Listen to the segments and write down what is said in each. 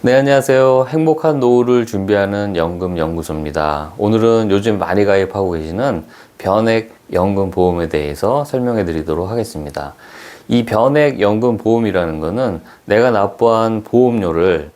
네, 안녕하세요. 행복한 노후를 준비하는 연금연구소입니다. 오늘은 요즘 많이 가입하고 계시는 변액연금보험에 대해서 설명해 드리도록 하겠습니다. 이 변액연금보험이라는 거는 내가 납부한 보험료를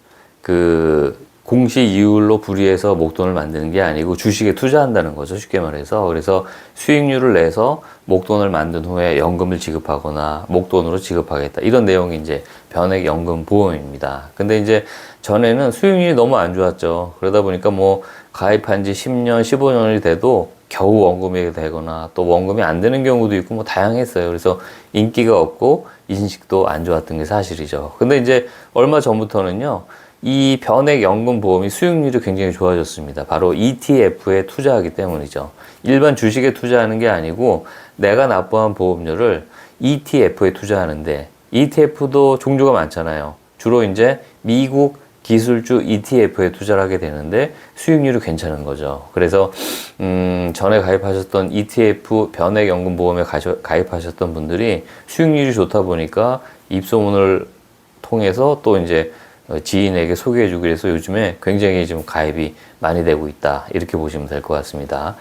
공시이율로 불이해서 목돈을 만드는 게 아니고 주식에 투자한다는 거죠. 쉽게 말해서. 그래서 수익률을 내서 목돈을 만든 후에 연금을 지급하거나 목돈으로 지급하겠다. 이런 내용이 이제 변액연금보험입니다. 근데 이제 전에는 수익률이 너무 안 좋았죠. 그러다 보니까 뭐 가입한 지 10년, 15년이 돼도 겨우 원금이 되거나 또 원금이 안 되는 경우도 있고 뭐 다양했어요. 그래서 인기가 없고 인식도 안 좋았던 게 사실이죠. 근데 이제 얼마 전부터는요, 이 변액연금보험이 수익률이 굉장히 좋아졌습니다. 바로 ETF에 투자하기 때문이죠. 일반 주식에 투자하는 게 아니고 내가 납부한 보험료를 ETF에 투자하는데, ETF도 종류가 많잖아요. 주로 이제 미국 기술주 ETF에 투자를 하게 되는데 수익률이 괜찮은 거죠. 그래서 전에 가입하셨던 ETF 변액연금보험에 가입하셨던 분들이 수익률이 좋다 보니까 입소문을 통해서 또 이제 지인에게 소개해주기 위해서 요즘에 굉장히 좀 가입이 많이 되고 있다, 이렇게 보시면 될 것 같습니다.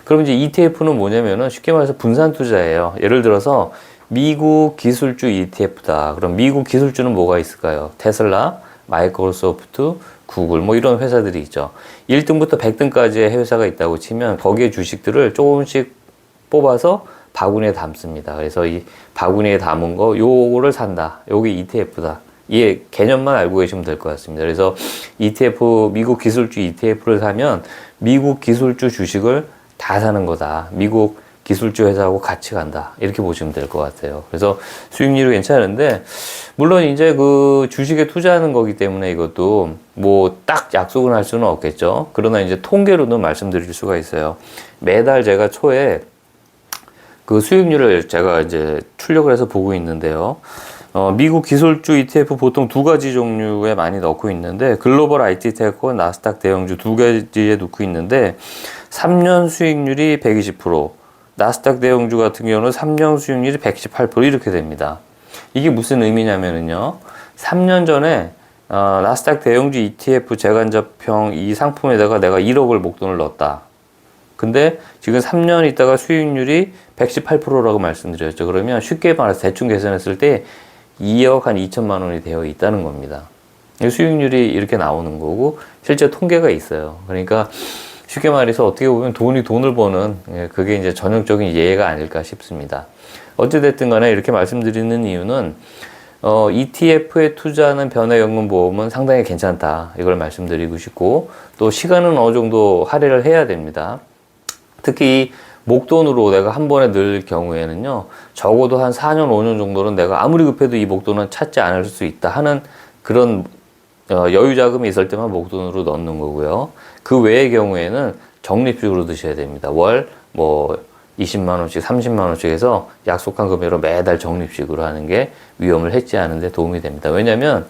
그럼 이제 ETF는 뭐냐면은 쉽게 말해서 분산 투자예요. 예를 들어서 미국 기술주 ETF다. 그럼 미국 기술주는 뭐가 있을까요? 테슬라, 마이크로소프트, 구글, 뭐 이런 회사들이 있죠. 1등부터 100등까지의 회사가 있다고 치면 거기에 주식들을 조금씩 뽑아서 바구니에 담습니다. 그래서 이 바구니에 담은 거, 요거를 산다. 요게 ETF다. 이 개념만 알고 계시면 될 것 같습니다. 그래서 ETF, 미국 기술주 ETF를 사면 미국 기술주 주식을 다 사는 거다. 미국 기술주 회사하고 같이 간다. 이렇게 보시면 될 것 같아요. 그래서 수익률이 괜찮은데, 물론 이제 그 주식에 투자하는 거기 때문에 이것도 뭐 딱 약속은 할 수는 없겠죠. 그러나 이제 통계로는 말씀드릴 수가 있어요. 매달 제가 초에 그 수익률을 제가 이제 출력을 해서 보고 있는데요. 미국 기술주 ETF 보통 두 가지 종류에 많이 넣고 있는데, 글로벌 IT 테크, 나스닥 대형주 두 가지에 넣고 있는데, 3년 수익률이 120%, 나스닥 대형주 같은 경우는 3년 수익률이 118% 이렇게 됩니다. 이게 무슨 의미냐면은요, 3년 전에 나스닥 대형주 ETF 재간접형 이 상품에다가 내가 1억을 목돈을 넣었다. 근데 지금 3년 있다가 수익률이 118%라고 말씀드렸죠. 그러면 쉽게 말해서 대충 계산했을 때 2억 한 2천만 원이 되어 있다는 겁니다. 수익률이 이렇게 나오는 거고 실제 통계가 있어요. 그러니까 쉽게 말해서 어떻게 보면 돈이 돈을 버는, 그게 이제 전형적인 예가 아닐까 싶습니다. 어찌됐든 간에 이렇게 말씀드리는 이유는 ETF에 투자하는 변액연금보험은 상당히 괜찮다, 이걸 말씀드리고 싶고, 또 시간은 어느 정도 할애를 해야 됩니다. 특히 목돈으로 내가 한 번에 넣을 경우에는요, 적어도 한 4년, 5년 정도는 내가 아무리 급해도 이 목돈은 찾지 않을 수 있다 하는 그런 여유 자금이 있을 때만 목돈으로 넣는 거고요. 그 외의 경우에는 적립식으로 드셔야 됩니다. 월 뭐 20만 원씩, 30만 원씩 해서 약속한 금액으로 매달 적립식으로 하는 게 위험을 해지하는 데 도움이 됩니다. 왜냐면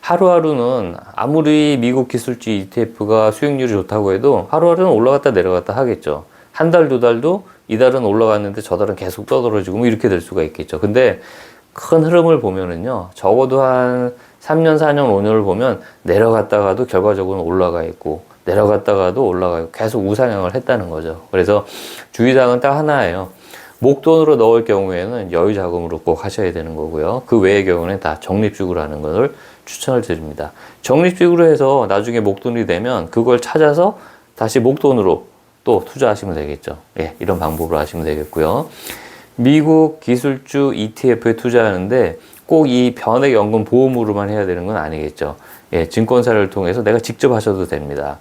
하루하루는 아무리 미국 기술주 ETF가 수익률이 좋다고 해도 하루하루는 올라갔다 내려갔다 하겠죠. 한 달, 두 달도 이달은 올라갔는데 저 달은 계속 떠들어지고 뭐 이렇게 될 수가 있겠죠. 근데 큰 흐름을 보면은요, 적어도 한 3년, 4년, 5년을 보면 내려갔다가도 결과적으로는 올라가 있고, 내려갔다가도 올라가 있고, 계속 우상향을 했다는 거죠. 그래서 주의사항은 딱 하나예요. 목돈으로 넣을 경우에는 여유 자금으로 꼭 하셔야 되는 거고요. 그 외의 경우는 다 적립식으로 하는 것을 추천을 드립니다. 적립식으로 해서 나중에 목돈이 되면 그걸 찾아서 다시 목돈으로 또 투자하시면 되겠죠. 예, 이런 방법으로 하시면 되겠고요. 미국 기술주 ETF에 투자하는데 꼭 이 변액연금 보험으로만 해야 되는 건 아니겠죠. 예, 증권사를 통해서 내가 직접 하셔도 됩니다.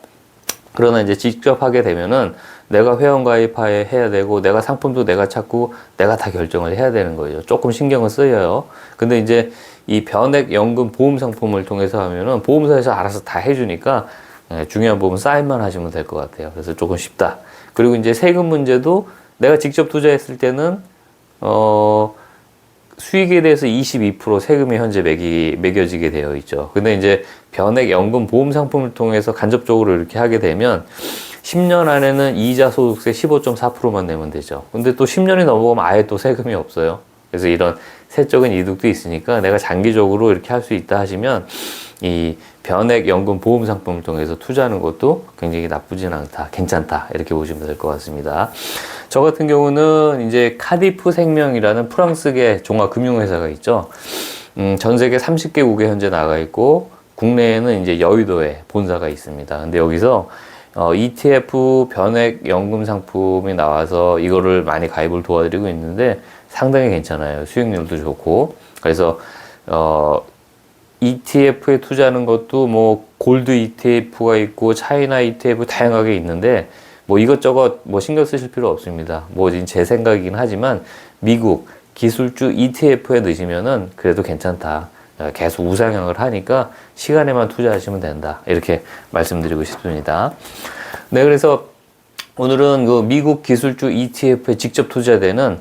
그러나 이제 직접 하게 되면은 내가 회원가입해야 되고, 내가 상품도 내가 찾고, 내가 다 결정을 해야 되는 거죠. 조금 신경은 쓰여요. 근데 이제 이 변액연금 보험 상품을 통해서 하면은 보험사에서 알아서 다 해주니까, 중요한 부분 사인만 하시면 될 것 같아요. 그래서 조금 쉽다. 그리고 이제 세금 문제도 내가 직접 투자했을 때는 수익에 대해서 22% 세금이 현재 매겨지게 되어 있죠. 근데 이제 변액연금 보험 상품을 통해서 간접적으로 이렇게 하게 되면 10년 안에는 이자 소득세 15.4%만 내면 되죠. 근데 또 10년이 넘어가면 아예 또 세금이 없어요. 그래서 이런 세적인 이득도 있으니까 내가 장기적으로 이렇게 할 수 있다 하시면 이 변액연금 보험 상품을 통해서 투자하는 것도 굉장히 나쁘진 않다, 괜찮다 이렇게 보시면 될 것 같습니다. 저 같은 경우는 이제 카디프 생명이라는 프랑스계 종합금융회사가 있죠. 전 세계 30개국에 현재 나가 있고 국내에는 이제 여의도에 본사가 있습니다. 근데 여기서 ETF 변액 연금 상품이 나와서 이거를 많이 가입을 도와드리고 있는데 상당히 괜찮아요. 수익률도 좋고. 그래서 ETF에 투자하는 것도 뭐 골드 ETF가 있고 차이나 ETF 다양하게 있는데 뭐 이것저것 뭐 신경 쓰실 필요 없습니다. 뭐 제 생각이긴 하지만 미국 기술주 ETF에 넣으시면은 그래도 괜찮다. 계속 우상향을 하니까 시간에만 투자하시면 된다. 이렇게 말씀드리고 싶습니다. 네, 그래서 오늘은 그 미국 기술주 ETF에 직접 투자되는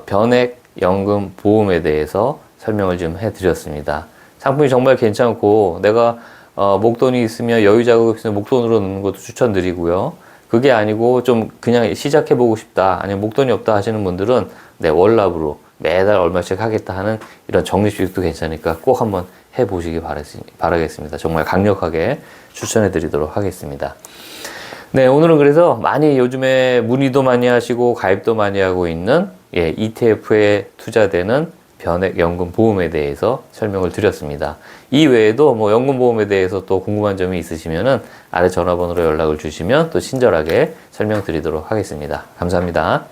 변액 연금 보험에 대해서 설명을 좀 해드렸습니다. 상품이 정말 괜찮고 내가 목돈이 있으면 여유 자금이 있으면 목돈으로 넣는 것도 추천드리고요. 그게 아니고 좀 그냥 시작해보고 싶다, 아니면 목돈이 없다 하시는 분들은 월납으로 매달 얼마씩 하겠다 하는 이런 적립식도 괜찮으니까 꼭 한번 해보시기 바라겠습니다. 정말 강력하게 추천해드리도록 하겠습니다. 네, 오늘은 그래서 많이 요즘에 문의도 많이 하시고 가입도 많이 하고 있는 ETF에 투자되는 변액연금 보험에 대해서 설명을 드렸습니다. 이 외에도 뭐 연금보험에 대해서 또 궁금한 점이 있으시면은 아래 전화번호로 연락을 주시면 또 친절하게 설명드리도록 하겠습니다. 감사합니다.